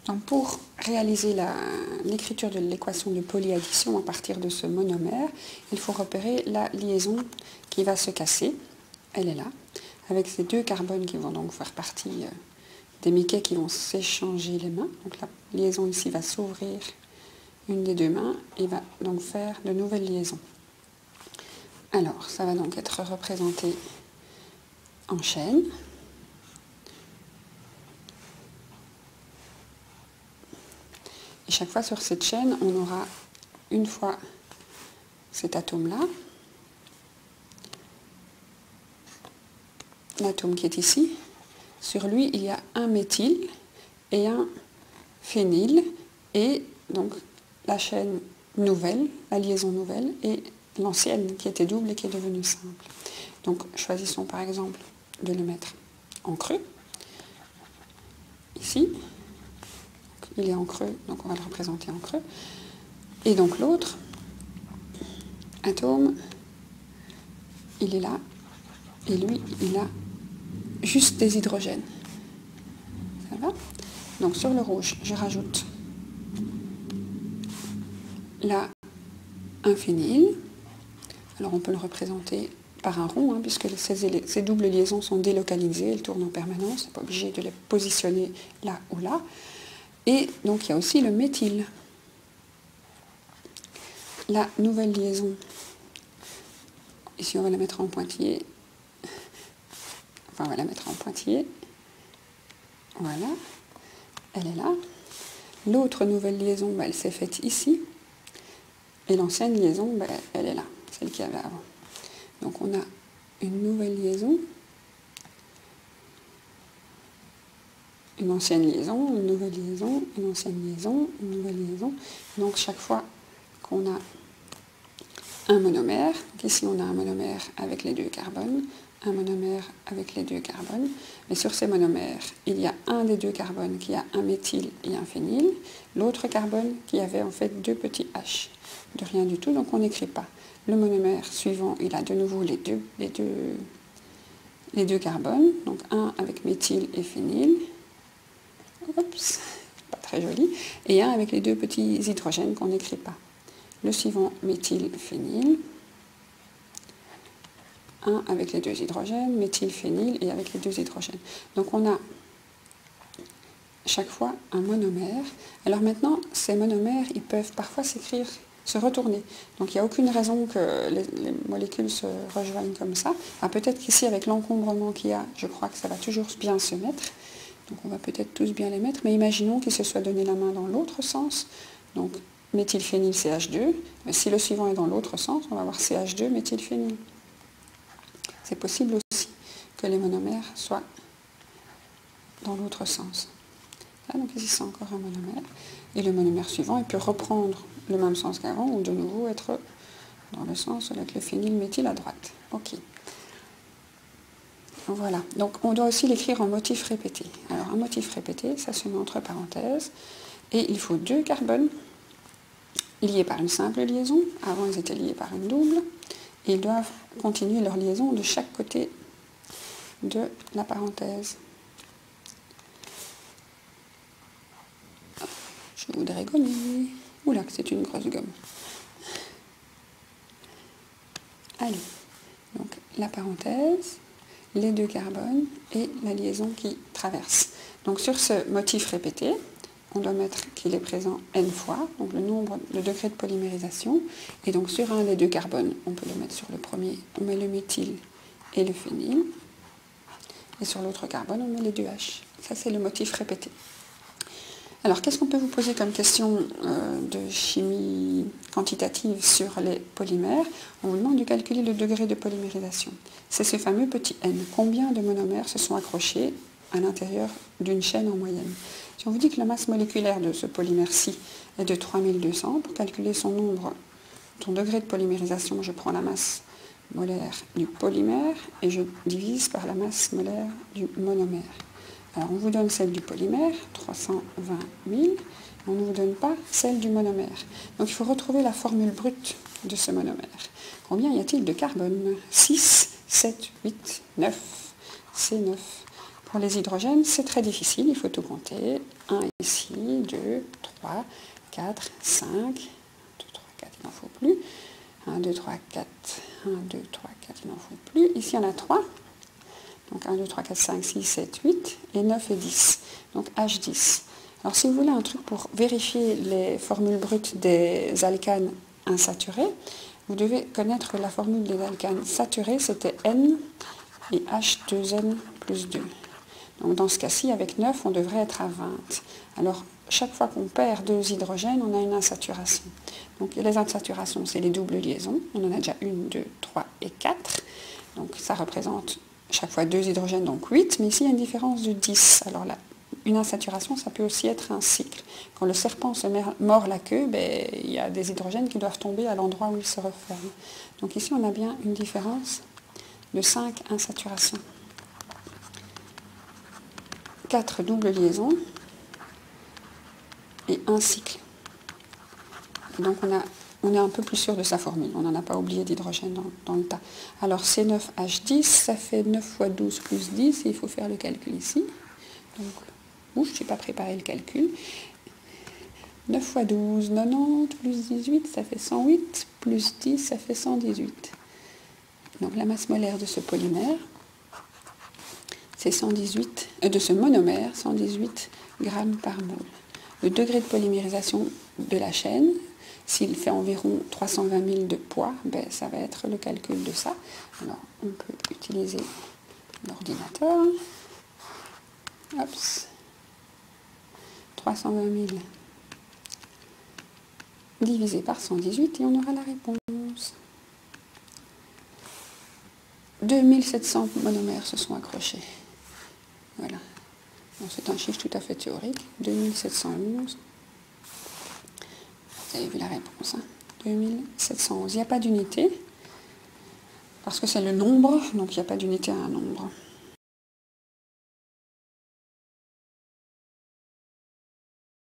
Donc pour réaliser l'écriture de l'équation de polyaddition à partir de ce monomère, il faut repérer la liaison qui va se casser. Elle est là, avec ces deux carbones qui vont donc faire partie des miquets qui vont s'échanger les mains. Donc la liaison ici va s'ouvrir une des deux mains et va donc faire de nouvelles liaisons. Alors, ça va donc être représenté en chaîne. Et chaque fois sur cette chaîne, on aura une fois cet atome-là, l'atome qui est ici. Sur lui, il y a un méthyle et un phényl, et donc la chaîne nouvelle, la liaison nouvelle, et l'ancienne qui était double et qui est devenue simple. Donc choisissons par exemple de le mettre en creux, ici. Il est en creux, donc on va le représenter en creux. Et donc l'autre atome, il est là, et lui, il a juste des hydrogènes. Ça va? Donc sur le rouge, je rajoute là un phényl. Alors on peut le représenter par un rond, puisque ces doubles liaisons sont délocalisées, elles tournent en permanence, on n'est pas obligé de les positionner là ou là. Et donc il y a aussi le méthyle. La nouvelle liaison, ici on va la mettre en pointillé, enfin on va la mettre en pointillé, voilà, elle est là. L'autre nouvelle liaison, elle s'est faite ici, et l'ancienne liaison, elle est là, celle qu'il y avait avant. Donc on a une nouvelle liaison, une ancienne liaison, une nouvelle liaison, une ancienne liaison, une nouvelle liaison. Donc chaque fois qu'on a un monomère, donc ici on a un monomère avec les deux carbones, un monomère avec les deux carbones, mais sur ces monomères, il y a un des deux carbones qui a un méthyle et un phényl, l'autre carbone qui avait en fait deux petits H, de rien du tout, donc on n'écrit pas. Le monomère suivant, il a de nouveau les deux carbones, donc un avec méthyle et phényl, oups, pas très joli, et un avec les deux petits hydrogènes qu'on n'écrit pas. Le suivant, méthyle, phényl, un avec les deux hydrogènes, méthyle, phényl, et avec les deux hydrogènes. Donc on a chaque fois un monomère. Alors maintenant, ces monomères, ils peuvent parfois s'écrire, se retourner. Donc il n'y a aucune raison que les molécules se rejoignent comme ça. Enfin, peut-être qu'ici, avec l'encombrement qu'il y a, je crois que ça va toujours bien se mettre. Donc on va peut-être tous bien les mettre, mais imaginons qu'ils se soient donné la main dans l'autre sens. Donc méthylphényl CH2, mais si le suivant est dans l'autre sens, on va avoir CH2 méthylphényl. C'est possible aussi que les monomères soient dans l'autre sens. Là, donc ici c'est encore un monomère, et le monomère suivant, il peut reprendre le même sens qu'avant, ou de nouveau être dans le sens avec le phénylméthyle à droite. Ok. Voilà, donc on doit aussi l'écrire en motif répété. Alors un motif répété, ça se met entre parenthèses, et il faut deux carbones liés par une simple liaison. Avant ils étaient liés par une double, et ils doivent continuer leur liaison de chaque côté de la parenthèse. Je voudrais gommer. Oula, que c'est une grosse gomme. Allez, donc la parenthèse, les deux carbones et la liaison qui traverse. Donc sur ce motif répété, on doit mettre qu'il est présent n fois, donc le degré de polymérisation. Et donc sur un des deux carbones, on peut le mettre sur le premier, on met le méthyle et le phényl. Et sur l'autre carbone, on met les deux H. Ça, c'est le motif répété. Alors, qu'est-ce qu'on peut vous poser comme question de chimie quantitative sur les polymères? On vous demande de calculer le degré de polymérisation. C'est ce fameux petit n. Combien de monomères se sont accrochés à l'intérieur d'une chaîne en moyenne? Si on vous dit que la masse moléculaire de ce polymère-ci est de 3200, pour calculer son degré de polymérisation, je prends la masse molaire du polymère et je divise par la masse molaire du monomère. Alors, on vous donne celle du polymère, 320 000, on ne vous donne pas celle du monomère. Donc, il faut retrouver la formule brute de ce monomère. Combien y a-t-il de carbone? 6, 7, 8, 9, c'est 9. Pour les hydrogènes, c'est très difficile, il faut tout compter. 1 ici, 2, 3, 4, 5, 1, 2, 3, 4, il n'en faut plus. 1, 2, 3, 4, 1, 2, 3, 4, il n'en faut plus. Ici, il y en a 3. Donc 1, 2, 3, 4, 5, 6, 7, 8, et 9 et 10. Donc H10. Alors si vous voulez un truc pour vérifier les formules brutes des alcanes insaturés, vous devez connaître la formule des alcanes saturés, c'était N et H2N plus 2. Donc dans ce cas-ci, avec 9, on devrait être à 20. Alors chaque fois qu'on perd 2 hydrogènes, on a une insaturation. Donc les insaturations, c'est les doubles liaisons. On en a déjà 1, 2, 3 et 4. Donc ça représente chaque fois 2 hydrogènes, donc 8. Mais ici, il y a une différence de 10. Alors là, une insaturation, ça peut aussi être un cycle. Quand le serpent se mord la queue, ben, il y a des hydrogènes qui doivent tomber à l'endroit où il se referme. Donc ici, on a bien une différence de 5 insaturations. 4 doubles liaisons et un cycle. Donc on est un peu plus sûr de sa formule. On n'en a pas oublié d'hydrogène dans le tas. Alors C9H10, ça fait 9 fois 12 plus 10, et il faut faire le calcul ici. Donc, je n'ai pas préparé le calcul. 9 fois 12, 90, plus 18, ça fait 108, plus 10, ça fait 118. Donc la masse molaire de ce polymère, c'est 118, de ce monomère, 118 grammes par mol. Le degré de polymérisation de la chaîne, s'il fait environ 320 000 de poids, ben, ça va être le calcul de ça. Alors, on peut utiliser l'ordinateur. Hop. 320 000 divisé par 118 et on aura la réponse. 2700 monomères se sont accrochés. Voilà. C'est un chiffre tout à fait théorique. 2711. Vous avez vu la réponse. Hein. 2711. Il n'y a pas d'unité, parce que c'est le nombre, donc il n'y a pas d'unité à un nombre.